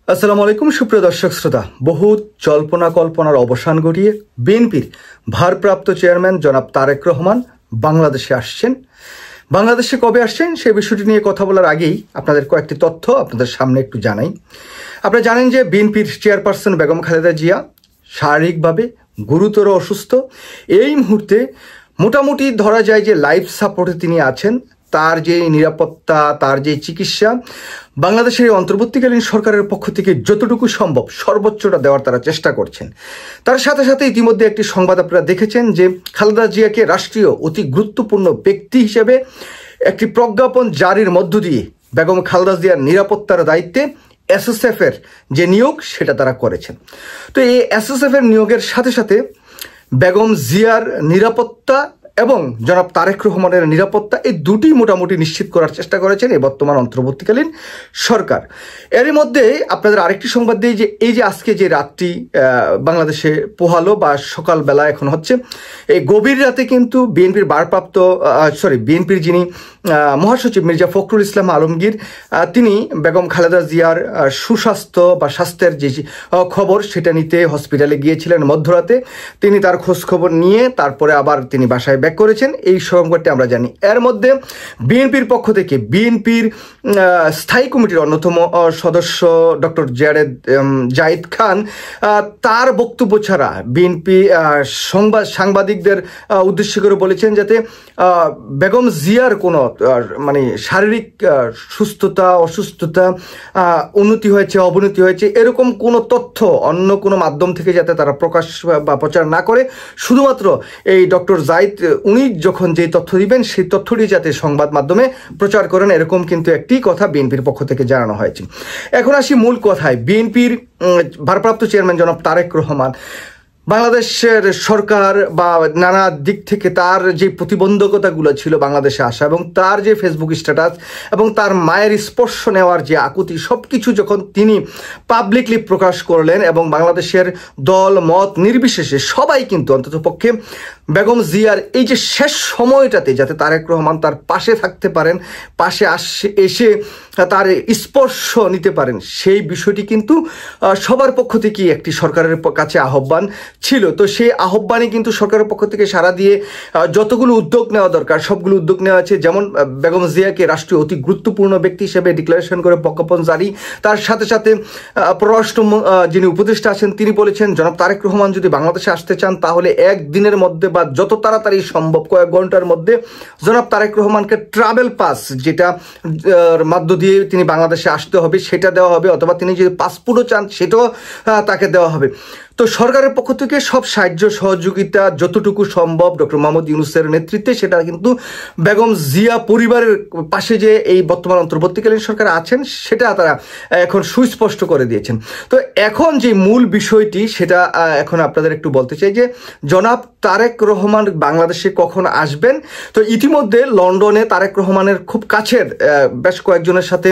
আসসালামু আলাইকুম সুপ্রিয় দর্শক শ্রোতা। বহু জল্পনা কল্পনার অবসান ঘটিয়ে বিএনপির ভারপ্রাপ্ত চেয়ারম্যান জনাব তারেক রহমান বাংলাদেশে আসছেন। বাংলাদেশে কবে আসছেন সেই বিষয়টি নিয়ে কথা বলার আগেই আপনাদের কয়েকটি তথ্য আপনাদের সামনে একটু জানাই। আপনারা জানেন যে বিএনপির চেয়ারপারসন বেগম খালেদা জিয়া শারীরিকভাবে গুরুতর অসুস্থ। এই মুহূর্তে মোটামুটি ধরা যায় যে লাইফ সাপোর্টে তিনি আছেন। তার যে নিরাপত্তা, তার যে চিকিৎসা বাংলাদেশের অন্তর্বর্তীকালীন সরকারের পক্ষ থেকে যতটুকু সম্ভব সর্বোচ্চটা দেওয়ার তারা চেষ্টা করছেন। তার সাথে সাথে ইতিমধ্যে একটি সংবাদ আপনারা দেখেছেন যে খালেদা জিয়াকে রাষ্ট্রীয় অতি গুরুত্বপূর্ণ ব্যক্তি হিসেবে একটি প্রজ্ঞাপন জারির মধ্য দিয়ে বেগম খালেদা জিয়ার নিরাপত্তার দায়িত্বে এসএসএফের যে নিয়োগ সেটা তারা করেছেন। তো এই এসএসএফের নিয়োগের সাথে সাথে বেগম জিয়ার নিরাপত্তা এবং জনাব তারেক রহমানের নিরাপত্তা এই দুটি মোটামুটি নিশ্চিত করার চেষ্টা করেছেন এই বর্তমান অন্তর্বর্তীকালীন সরকার। এরই মধ্যে আপনাদের আরেকটি সংবাদ দিই যে এই যে আজকে যে রাতটি বাংলাদেশে পোহালো বা সকালবেলা এখন হচ্ছে, এই গভীর রাতে কিন্তু বিএনপির যিনি মহাসচিব মির্জা ফখরুল ইসলাম আলমগীর তিনি বেগম খালেদা জিয়ার সুস্বাস্থ্য বা স্বাস্থ্যের যে খবর সেটা নিতে হসপিটালে গিয়েছিলেন মধ্যরাতে। তিনি তার খোঁজ খবর নিয়ে তারপরে আবার তিনি বাসায় ব্যাক করেছেন, এই সংবাদটি আমরা জানি। এর মধ্যে বিএনপির পক্ষ থেকে বিএনপির স্থায়ী কমিটির অন্যতম সদস্য ডক্টর জাহিদ খান তার বক্তব্য ছাড়া বিএনপি সাংবাদিকদের উদ্দেশ্য করে বলেছেন যাতে বেগম জিয়ার কোনো শারীরিক সুস্থতা অসুস্থতা উন্নতি হয়েছে অবনতি হয়েছে এরকম কোনো তথ্য অন্য কোনো মাধ্যম থেকে যাতে তারা প্রকাশ বা প্রচার না করে, শুধুমাত্র এই ডক্টর জাহিদ উনি যখন যে তথ্য দিবেন সেই তথ্যটি যাতে সংবাদ মাধ্যমে প্রচার করেন, এরকম কিন্তু একটি কথা বিএনপির পক্ষ থেকে জানানো হয়েছে। এখন আসি মূল কথায়। বিএনপির ভারপ্রাপ্ত চেয়ারম্যান জনাব তারেক রহমান বাংলাদেশের সরকার বা নানা দিক থেকে তার যে প্রতিবন্ধকতাগুলো ছিল বাংলাদেশে আসা এবং তার যে ফেসবুক স্ট্যাটাস এবং তার মায়ের স্পর্শ নেওয়ার যে আকুতি সব কিছু যখন তিনি পাবলিকলি প্রকাশ করলেন এবং বাংলাদেশের দল মত নির্বিশেষে সবাই কিন্তু অন্ততপক্ষে বেগম জিয়ার এই যে শেষ সময়টাতে যাতে তারেক রহমান তার পাশে থাকতে পারেন, পাশে এসে তার স্পর্শ নিতে পারেন, সেই বিষয়টি কিন্তু সবার পক্ষ থেকে একটি সরকারের কাছে আহ্বান ছিল। তো সেই আহ্বানে কিন্তু সরকারের পক্ষ থেকে সাড়া দিয়ে যতগুলো উদ্যোগ নেওয়া দরকার সবগুলো উদ্যোগ নেওয়া আছে। যেমন বেগম জিয়াকে রাষ্ট্রীয় অতি গুরুত্বপূর্ণ ব্যক্তি হিসেবে ডিক্লারেশন করে প্রজ্ঞাপন জারি। তার সাথে সাথে পররাষ্ট্র যিনি উপদেষ্টা আছেন তিনি বলেছেন জনাব তারেক রহমান যদি বাংলাদেশে আসতে চান তাহলে একদিনের মধ্যে বা যত তাড়াতাড়ি সম্ভব কয়েক ঘন্টার মধ্যে জনাব তারেক রহমানকে ট্রাভেল পাস যেটা মাধ্য দিয়ে তিনি বাংলাদেশে আসতে হবে সেটা দেওয়া হবে, অথবা তিনি যদি পাসপোর্টও চান সেটাও তাকে দেওয়া হবে। তো সরকারের পক্ষ থেকে সব সাহায্য সহযোগিতা যতটুকু সম্ভব ডক্টর মোহাম্মদ ইউনূসের নেতৃত্বে সেটা কিন্তু বেগম জিয়া পরিবারের পাশে যে এই বর্তমান অন্তর্বর্তীকালীন সরকার আছেন সেটা তারা এখন সুস্পষ্ট করে দিয়েছেন। তো এখন যে মূল বিষয়টি সেটা এখন আপনাদের একটু বলতে চাই যে জনাব তারেক রহমান বাংলাদেশে কখন আসবেন। তো ইতিমধ্যে লন্ডনে তারেক রহমানের খুব কাছের বেশ কয়েকজনের সাথে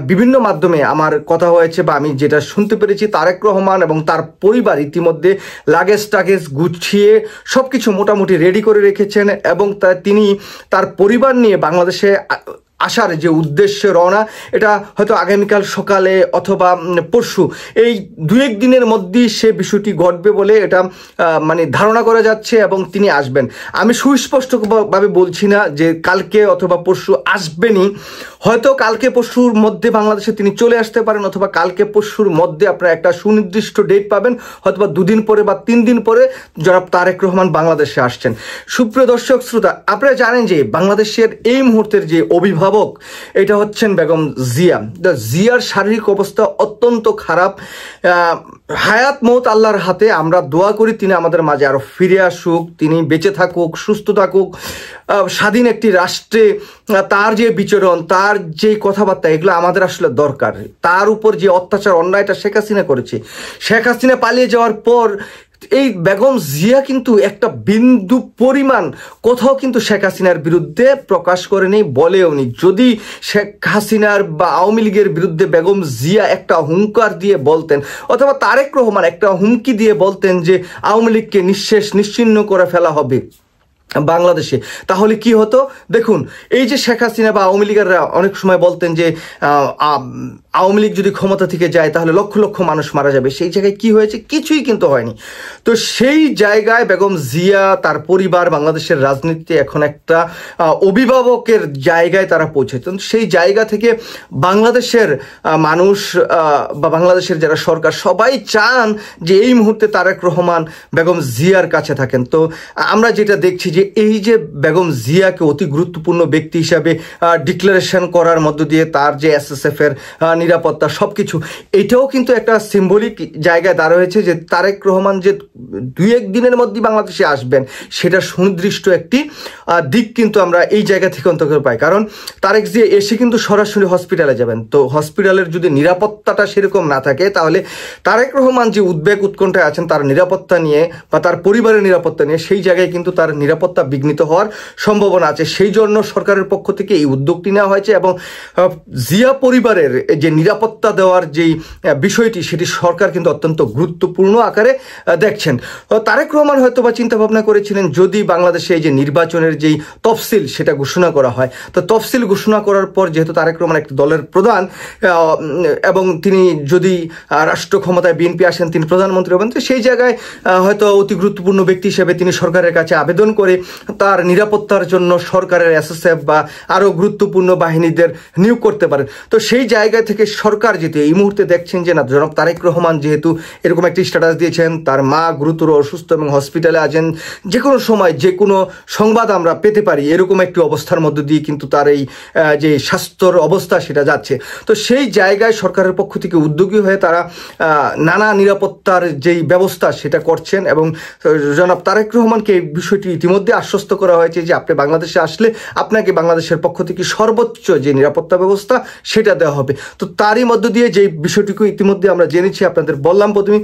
বিভিন্ন মাধ্যমে আমার কথা হয়েছে বা আমি যেটা শুনতে পেরেছি, তারেক রহমান এবং তার পরিবার ইতিমধ্যে লাগেজ টাগেজ গুছিয়ে সবকিছু মোটামুটি রেডি করে রেখেছেন এবং তিনি তার পরিবার নিয়ে বাংলাদেশে আসার যে উদ্দেশ্যে রওনা, এটা হয়তো আগামীকাল সকালে অথবা পরশু এই দু এক দিনের মধ্যেই সে বিষয়টি ঘটবে বলে এটা ধারণা করা যাচ্ছে এবং তিনি আসবেন। আমি সুস্পষ্টভাবে বলছি না যে কালকে অথবা পরশু আসবেনই, হয়তো কালকে পরশুর মধ্যে বাংলাদেশে তিনি চলে আসতে পারেন অথবা কালকে পরশুর মধ্যে আপনারা একটা সুনির্দিষ্ট ডেট পাবেন, হয়তোবা 2 দিন পরে বা 3 দিন পরে জনাব তারেক রহমান বাংলাদেশে আসছেন। সুপ্রিয় দর্শক শ্রোতা, আপনারা জানেন যে বাংলাদেশের এই মুহূর্তের যে অভিভাবক এটা হচ্ছেন বেগম জিয়া। জিয়ার শারীরিক অবস্থা অত্যন্ত খারাপ, হায়াত মৌত আল্লাহর হাতে। আমরা দোয়া করি তিনি আমাদের মাঝে আরো ফিরে আসুক, তিনি বেঁচে থাকুক, সুস্থ থাকুক, স্বাধীন একটি রাষ্ট্রে তার যে বিচরণ, তার যে কথাবার্তা এগুলো আমাদের আসলে দরকার। তার উপর যে অত্যাচার অন্যায়টা শেখ হাসিনা করেছে, শেখ হাসিনা পালিয়ে যাওয়ার পর এই বেগম জিয়া কিন্তু একটা বিন্দু পরিমাণ কোথাও কিন্তু শেখ হাসিনার বিরুদ্ধে প্রকাশ করেনি, বলেওনি। যদি শেখ হাসিনার বা আওয়ামী লীগের বিরুদ্ধে বেগম জিয়া একটা হুঙ্কার দিয়ে বলতেন অথবা তারেক রহমান একটা হুমকি দিয়ে বলতেন যে আওয়ামী লীগকে নিশ্চিহ্ন করে ফেলা হবে বাংলাদেশে, তাহলে কি হতো দেখুন। এই যে শেখ হাসিনা বা আওয়ামী লীগেররা অনেক সময় বলতেন যে আওয়ামী লীগ যদি ক্ষমতা থেকে যায় তাহলে লক্ষ লক্ষ মানুষ মারা যাবে। সেই জায়গায় কি হয়েছে? কিছুই কিন্তু হয়নি। তো সেই জায়গায় বেগম জিয়া, তার পরিবার বাংলাদেশের রাজনীতিতে এখন একটা অভিভাবকের জায়গায় তারা পৌঁছেছেন। সেই জায়গা থেকে বাংলাদেশের মানুষ বা বাংলাদেশের যারা সরকার সবাই চান যে এই মুহূর্তে তারেক রহমান বেগম জিয়ার কাছে থাকেন। তো আমরা যেটা দেখছি যে এই যে বেগম জিয়াকে অতি গুরুত্বপূর্ণ ব্যক্তি হিসাবে ডিক্লারেশন করার মধ্য দিয়ে তার যে SSF এর নিরাপত্তা সবকিছু, এটাও কিন্তু একটা সিম্বলিক জায়গায় দাঁড়া হয়েছে যে তারেক রহমান যে 2-1 দিনের মধ্যে বাংলাদেশে আসবেন সেটা সুনির্দিষ্ট একটি দিক কিন্তু আমরা এই জায়গা থেকে অন্তত পাই। কারণ তারেক জিয়া এসে কিন্তু সরাসরি হসপিটালে যাবেন। তো হসপিটালের যদি নিরাপত্তাটা সেরকম না থাকে তাহলে তারেক রহমান যে উদ্বেগ উৎকণ্ঠায় আছেন তার নিরাপত্তা নিয়ে বা তার পরিবারের নিরাপত্তা নিয়ে, সেই জায়গায় কিন্তু তার নিরাপত্তা বিঘ্নিত হওয়ার সম্ভাবনা আছে। সেই জন্য সরকারের পক্ষ থেকে এই উদ্যোগটি নেওয়া হয়েছে এবং জিয়া পরিবারের যে নিরাপত্তা দেওয়ার যেই বিষয়টি সেটি সরকার কিন্তু অত্যন্ত গুরুত্বপূর্ণ আকারে দেখছেন। তারেক রহমান হয়তো বা চিন্তা ভাবনা করেছিলেন যদি বাংলাদেশে এই যে নির্বাচনের যেই তফসিল সেটা ঘোষণা করা হয়, তো তফসিল ঘোষণা করার পর যেহেতু তারেক রহমান একটি দলের প্রধান এবং তিনি যদি রাষ্ট্র ক্ষমতায় বিএনপি আসেন, তিনি প্রধানমন্ত্রী হবেন, তো সেই জায়গায় হয়তো অতি গুরুত্বপূর্ণ ব্যক্তি হিসেবে তিনি সরকারের কাছে আবেদন করে তার নিরাপত্তার জন্য সরকারের SSF বা আরও গুরুত্বপূর্ণ বাহিনীদের নিয়োগ করতে পারেন। তো সেই জায়গা থেকে সরকার যেহেতু এই মুহূর্তে দেখছেন যে না, জনাব তারেক রহমান যেহেতু এরকম একটি স্ট্যাটাস দিয়েছেন, তার মা গুরুতর অসুস্থ এবং হসপিটালে আছেন, যে কোনো সময় যে কোনো সংবাদ আমরা পেতে পারি, এরকম একটি অবস্থার মধ্য দিয়ে কিন্তু তার এই যে স্বাস্থ্যর অবস্থা সেটা যাচ্ছে। তো সেই জায়গায় সরকারের পক্ষ থেকে উদ্যোগী হয়ে তারা নানা নিরাপত্তার যেই ব্যবস্থা সেটা করছেন এবং জনাব তারেক রহমানকে এই বিষয়টি ইতিমধ্যে আশ্বস্ত করা হয়েছে যে আপনি বাংলাদেশে আসলে আপনাকে বাংলাদেশের পক্ষ থেকে সর্বোচ্চ যে নিরাপত্তা ব্যবস্থা সেটা দেওয়া হবে। তো তারই মধ্য দিয়ে যে বিষয়টিকে ইতিমধ্যে আমরা জেনেছি, আপনাদের বললাম প্রথমে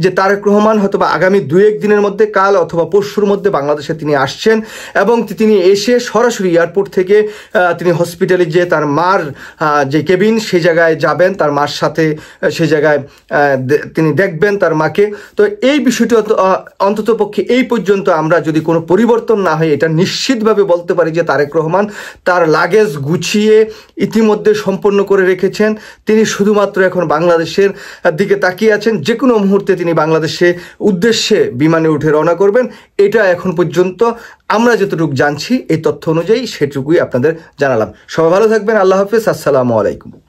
যে তারেক রহমান হয়তো বা আগামী 2-1 দিনের মধ্যে, কাল অথবা পরশুর মধ্যে বাংলাদেশে তিনি আসছেন এবং তিনি এসে সরাসরি এয়ারপোর্ট থেকে তিনি হসপিটালে যে তার মার যে কেবিন সেই জায়গায় যাবেন, তার মার সাথে সেই জায়গায় তিনি দেখবেন তার মাকে। তো এই বিষয়টি অন্তত পক্ষে এই পর্যন্ত আমরা যদি কোনো পরিবর্তন না হয় এটা নিশ্চিতভাবে বলতে পারি যে তারেক রহমান তার লাগেজ গুছিয়ে ইতিমধ্যে সম্পন্ন করে রেখেছেন। তিনি শুধুমাত্র এখন বাংলাদেশের দিকে তাকিয়ে আছেন, যে কোনো মুহূর্তে তিনি বাংলাদেশে উদ্দেশ্যে বিমানে উঠে রওনা করবেন। এটা এখন পর্যন্ত আমরা যতটুকু জানছি এই তথ্য অনুযায়ী সেটুকুই আপনাদের জানালাম। সবাই ভালো থাকবেন। আল্লাহ হাফেজ। আসসালামু আলাইকুম।